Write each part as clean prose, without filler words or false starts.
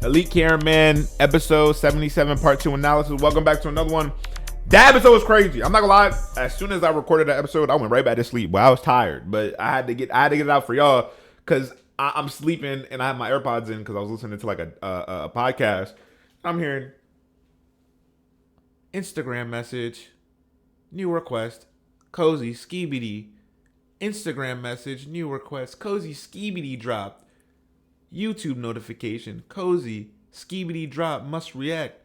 Elite Cameraman, episode 77, part 2 analysis. Welcome back to another one. That episode was crazy. I'm not gonna lie. As soon as I recorded that episode, I went right back to sleep. Well, I was tired, but I had to get it out for y'all because I'm sleeping and I have my AirPods in because I was listening to like a podcast. I'm hearing Instagram message, new request, Cozy Skibidi. Instagram message, new request, Cozy Skibidi dropped. YouTube notification, Cozy Skibidi drop, must react.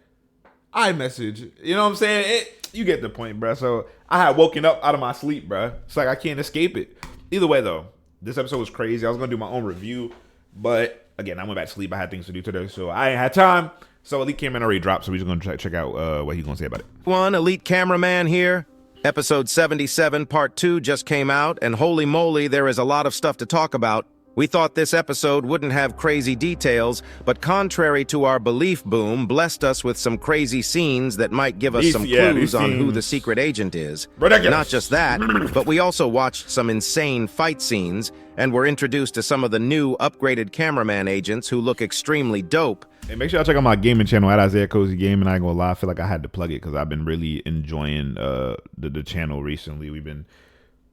iMessage, you know what I'm saying? You get the point, bro. So I had woken up out of my sleep, bro. It's like I can't escape it. Either way, though, this episode was crazy. I was gonna do my own review, but again, I went back to sleep. I had things to do today, so I ain't had time. So Elite Cameraman already dropped, so we're just gonna check out what he's gonna say about it. Elite Cameraman here. Episode 77, part 2 just came out, and holy moly, there is a lot of stuff to talk about. We thought this episode wouldn't have crazy details, but contrary to our belief, Boom blessed us with some crazy scenes that might give us some clues on who the secret agent is. Ridiculous. Not just that, but we also watched some insane fight scenes, and were introduced to some of the new upgraded cameraman agents who look extremely dope. Hey, make sure y'all check out my gaming channel at IsiahCozy Gaming. I ain't gonna lie, I feel like I had to plug it because I've been really enjoying the channel recently. We've been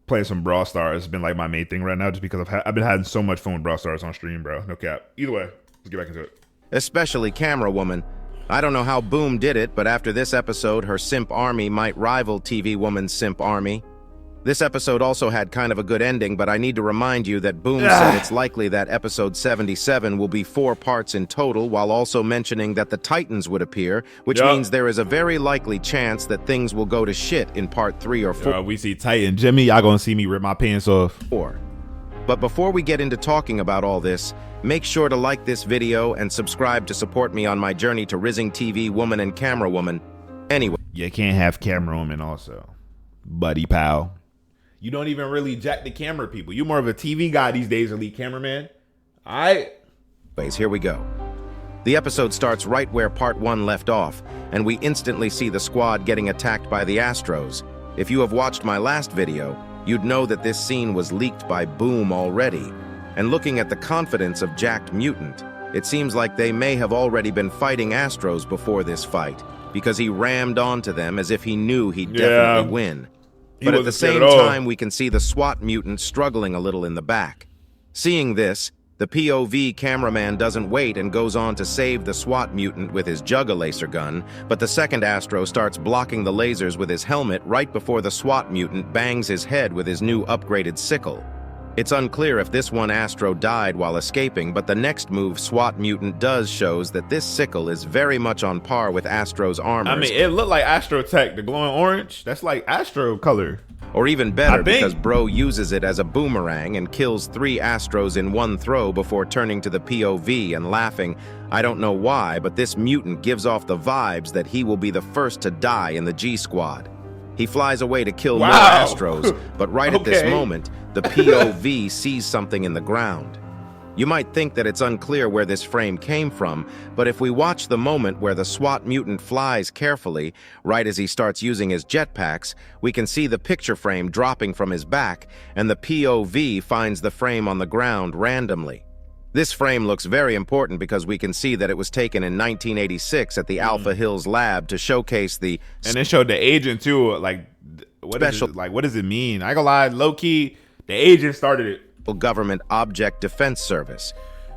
playing some Brawl Stars. It's been like my main thing right now just because I've been having so much fun with Brawl Stars on stream, bro. No cap. Either way, let's get back into it. Especially Camera Woman. I don't know how Boom did it, but after this episode, her simp army might rival TV Woman's simp army. This episode also had kind of a good ending, but I need to remind you that Boom said it's likely that episode 77 will be 4 parts in total, while also mentioning that the Titans would appear, which means there is a very likely chance that things will go to shit in part 3 or 4. We see Titan Jimmy, y'all gonna see me rip my pants off. But before we get into talking about all this, make sure to like this video and subscribe to support me on my journey to rising TV Woman and Camera Woman. Anyway. You can't have Camera Woman also. Buddy pal. You don't even really jack the camera people. You more of a TV guy these days, Elite Cameraman. All right. Anyways, here we go. The episode starts right where part 1 left off, and we instantly see the squad getting attacked by the Astros. If you have watched my last video, you'd know that this scene was leaked by Boom already. And looking at the confidence of Jacked Mutant, it seems like they may have already been fighting Astros before this fight, because he rammed onto them as if he knew he'd definitely win. But at the same time, we can see the SWAT mutant struggling a little in the back. Seeing this, the POV cameraman doesn't wait and goes on to save the SWAT mutant with his jugga-laser gun, but the second Astro starts blocking the lasers with his helmet right before the SWAT mutant bangs his head with his new upgraded sickle. It's unclear if this one Astro died while escaping, but the next move SWAT mutant does shows that this sickle is very much on par with Astro's armor. I mean, it looked like Astro Tech, the glowing orange. That's like Astro color. Or even better, because Bro uses it as a boomerang and kills 3 Astros in one throw before turning to the POV and laughing. I don't know why, but this mutant gives off the vibes that he will be the first to die in the G Squad. He flies away to kill more Astros, but right at this moment, the POV sees something in the ground. You might think that it's unclear where this frame came from, but if we watch the moment where the SWAT mutant flies carefully, right as he starts using his jetpacks, we can see the picture frame dropping from his back, and the POV finds the frame on the ground randomly. This frame looks very important because we can see that it was taken in 1986 at the Alpha Hills lab to showcase the... And it showed the agent too, like, what does it mean? I ain't gonna lie, low-key, the agent started it. Government Object Defense Service.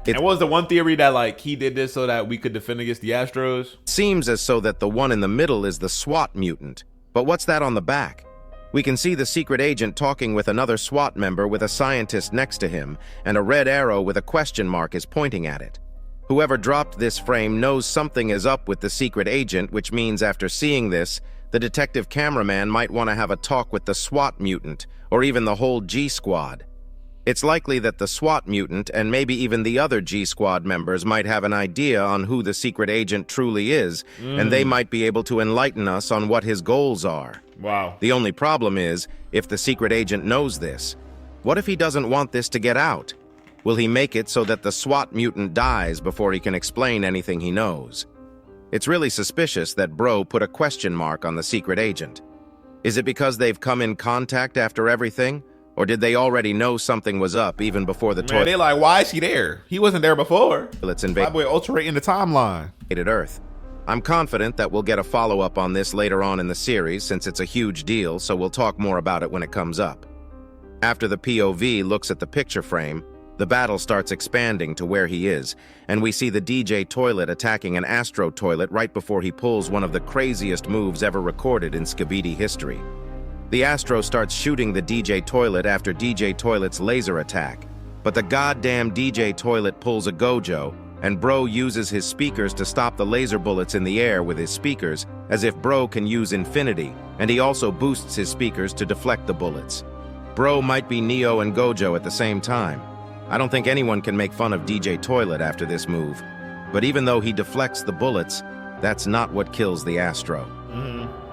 And what was the one theory that, like, he did this so that we could defend against the Astros? It seems as so that the one in the middle is the SWAT mutant. But what's that on the back? We can see the secret agent talking with another SWAT member with a scientist next to him, and a red arrow with a question mark is pointing at it. Whoever dropped this frame knows something is up with the secret agent, which means after seeing this, the detective cameraman might want to have a talk with the SWAT mutant, or even the whole G Squad. It's likely that the SWAT mutant and maybe even the other G Squad members might have an idea on who the secret agent truly is, and they might be able to enlighten us on what his goals are. Wow. The only problem is, if the secret agent knows this, what if he doesn't want this to get out? Will he make it so that the SWAT mutant dies before he can explain anything he knows? It's really suspicious that Bro put a question mark on the secret agent. Is it because they've come in contact after everything? Or did they already know something was up even before the Man, they like, why is he there? He wasn't there before. toilets My boy ultra-rating the timeline. invaded Earth? I'm confident that we'll get a follow-up on this later on in the series since it's a huge deal, so we'll talk more about it when it comes up. After the POV looks at the picture frame, the battle starts expanding to where he is, and we see the DJ toilet attacking an Astro toilet right before he pulls one of the craziest moves ever recorded in Skibidi history. The Astro starts shooting the DJ toilet after DJ toilet's laser attack, but the goddamn DJ toilet pulls a Gojo, and Bro uses his speakers to stop the laser bullets in the air with his speakers, as if Bro can use infinity, and he also boosts his speakers to deflect the bullets. Bro might be Neo and Gojo at the same time. I don't think anyone can make fun of DJ Toilet after this move. But even though he deflects the bullets, that's not what kills the Astro.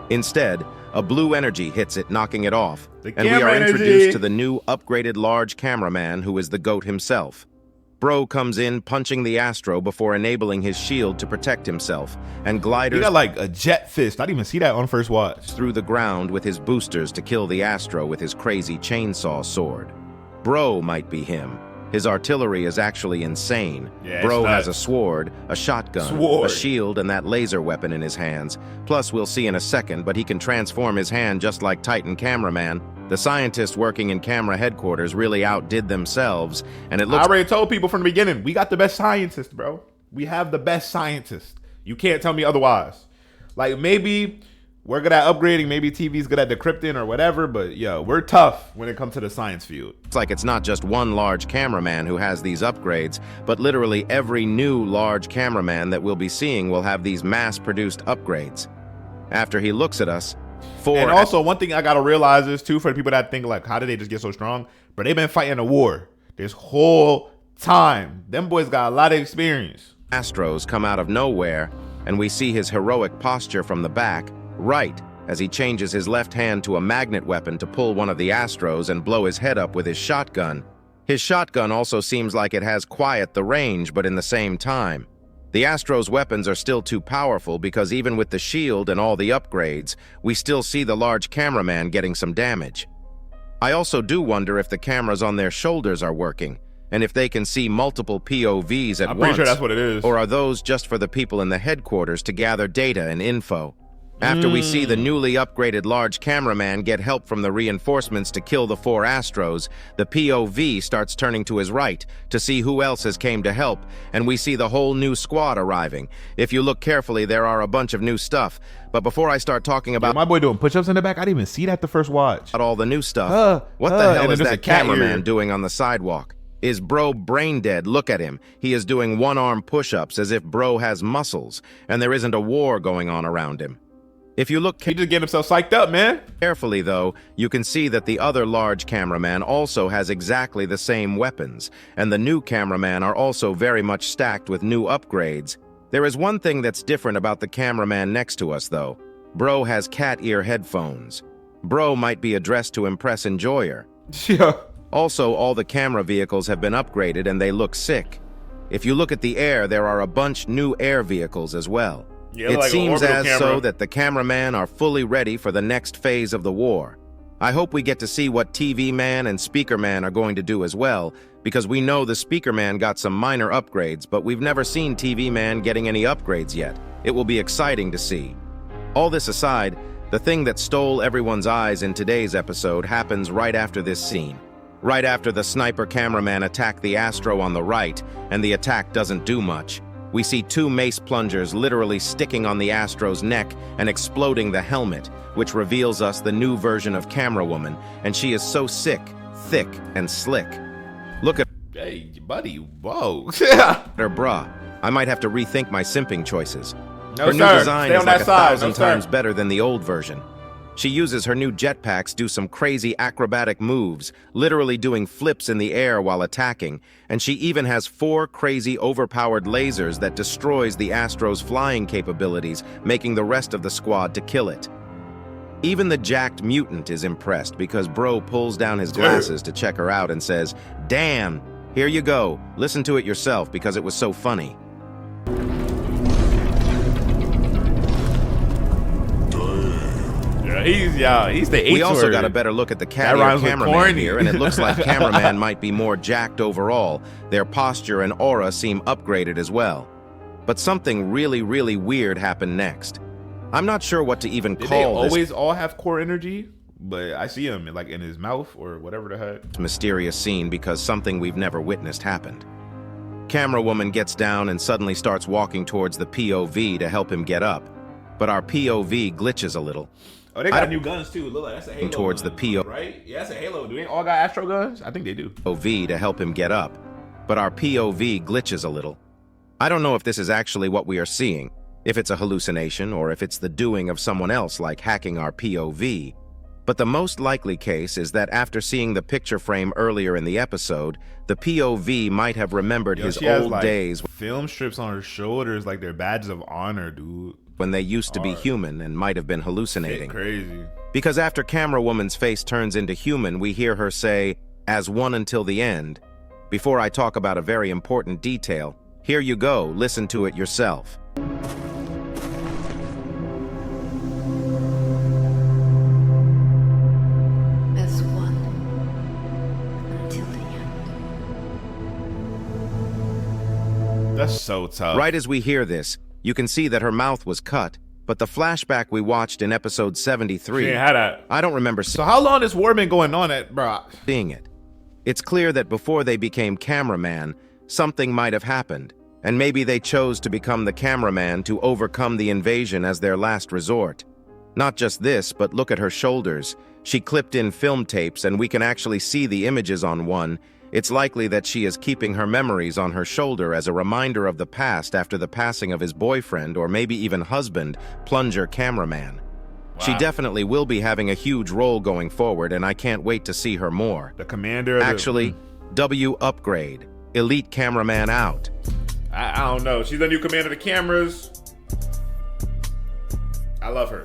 Instead, a blue energy hits it, knocking it off, and we are introduced to the new upgraded large cameraman who is the GOAT himself. Bro comes in, punching the Astro before enabling his shield to protect himself, and gliders He got like a jet fist. I didn't even see that on first watch. through the ground with his boosters to kill the Astro with his crazy chainsaw sword. Bro might be him. His artillery is actually insane. Yeah, Bro it's has a nuts. sword, a shotgun, a shield, and that laser weapon in his hands. Plus, we'll see in a second, but he can transform his hand just like Titan Cameraman. The scientists working in camera headquarters really outdid themselves, and it I looks already told people from the beginning, we got the best scientists, bro. We have the best scientists. You can't tell me otherwise. Like, maybe we're good at upgrading, maybe TV's good at decrypting or whatever, but yo, we're tough when it comes to the science field. like it's not just one large cameraman who has these upgrades, but literally every new large cameraman that we'll be seeing will have these mass-produced upgrades. After he looks at us, And also, one thing I gotta realize is too, for the people that think like, how did they just get so strong? But they've been fighting a war this whole time. Them boys got a lot of experience. Astros come out of nowhere, and we see his heroic posture from the back, right as he changes his left hand to a magnet weapon to pull one of the Astros and blow his head up with his shotgun. His shotgun also seems like it has quite the range, but in the same time. The Astro's weapons are still too powerful because even with the shield and all the upgrades, we still see the large cameraman getting some damage. I also do wonder if the cameras on their shoulders are working, and if they can see multiple POVs at once. I'm pretty sure that's what it is. Or are those just for the people in the headquarters to gather data and info? After we see the newly upgraded large cameraman get help from the reinforcements to kill the 4 Astros, the POV starts turning to his right to see who else has came to help, and we see the whole new squad arriving. If you look carefully, there are a bunch of new stuff. But before I start talking about my boy doing push-ups in the back, I didn't even see that the first watch. all the new stuff, what the hell and is there's a that cat cameraman ear. doing on the sidewalk? Is Bro brain dead? Look at him. He is doing one-arm push-ups as if Bro has muscles, and there isn't a war going on around him. If you look He just getting himself psyched up, man. carefully, though, you can see that the other large cameraman also has exactly the same weapons, and the new cameraman are also very much stacked with new upgrades. There is one thing that's different about the cameraman next to us, though. Bro has cat ear headphones. Bro might be addressed to impress Enjoyer. Yeah. Also, all the camera vehicles have been upgraded and they look sick. If you look at the air, there are a bunch new air vehicles as well. Yeah, It like an seems orbital as camera. so that the cameramen are fully ready for the next phase of the war. I hope we get to see what TV Man and Speaker Man are going to do as well, because we know the Speaker Man got some minor upgrades, but we've never seen TV Man getting any upgrades yet. It will be exciting to see. All this aside, the thing that stole everyone's eyes in today's episode happens right after this scene. Right after the sniper cameraman attacked the Astro on the right, and the attack doesn't do much. We see 2 mace plungers literally sticking on the Astro's neck and exploding the helmet, which reveals us the new version of CameraWoman, and she is so sick, thick, and slick. Look at Hey, buddy. Whoa. her bruh. I might have to rethink my simping choices. No, Her new sir. design Stay is on like that a side. 1,000 No, sir. times better than the old version. She uses her new jetpacks, do some crazy acrobatic moves, literally doing flips in the air while attacking, and she even has 4 crazy overpowered lasers that destroys the Astro's flying capabilities, making the rest of the squad to kill it. Even the jacked mutant is impressed because Bro pulls down his glasses to check her out and says, "Damn, here you go, listen to it yourself because it was so funny." Yeah, He's the H We also word. got a better look at the That caddy or rhymes with cameraman corny. here, and it looks like cameraman might be more jacked overall. Their posture and aura seem upgraded as well. But something really, really weird happened next. I'm not sure what to even Did they call this always all have core energy? But I see him like in his mouth or whatever the heck. mysterious scene because something we've never witnessed happened. Camera woman gets down and suddenly starts walking towards the POV to help him get up. But our POV glitches a little. Oh, they got new guns too. Look, that's a Halo Towards gun, the right? Yeah, that's a Halo. Do they all got Astro guns? I think they do. POV to help him get up. But our POV glitches a little. I don't know if this is actually what we are seeing, if it's a hallucination or if it's the doing of someone else like hacking our POV. But the most likely case is that after seeing the picture frame earlier in the episode, the POV might have remembered his She has, old like, days film strips on her shoulders like they're badges of honor, dude. when they used to be human and might have been hallucinating. Crazy. Because after camera woman's face turns into human, we hear her say, "As one until the end." Before I talk about a very important detail, here you go, listen to it yourself. As one until the end. That's so tough. Right as we hear this, you can see that her mouth was cut, but the flashback we watched in episode 73, She ain't had that. I don't remember So how long this war been going on at, bro? seeing it. It's clear that before they became cameraman, something might have happened, and maybe they chose to become the cameraman to overcome the invasion as their last resort. Not just this, but look at her shoulders. She clipped in film tapes, and we can actually see the images on one. It's likely that she is keeping her memories on her shoulder as a reminder of the past after the passing of his boyfriend or maybe even husband, plunger cameraman. She Wow. definitely will be having a huge role going forward, and I can't wait to see her more. The commander of Actually, W upgrade. Elite cameraman out. I don't know. She's the new commander of the cameras. I love her.